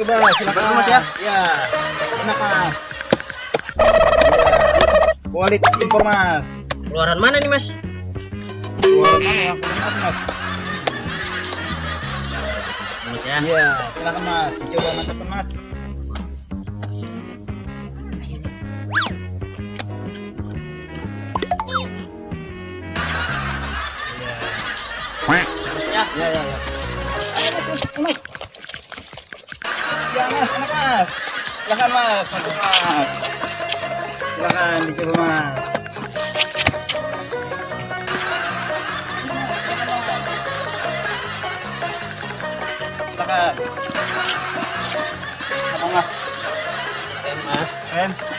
Coba silakan Mas ya. Ya. Enak mas. Kualitas informasi. Keluaran mana nih mas? Keluaran mana yang kurang mas? Mas ya. Iya, silakan mas. Coba mantapkan mas. Ya. Ya, ya, ya. Mas. Ya mas, enak mas. Silakan mas, mantap mas. Silakan dicoba mas. Silakan. Apa mas? Keren mas. Keren.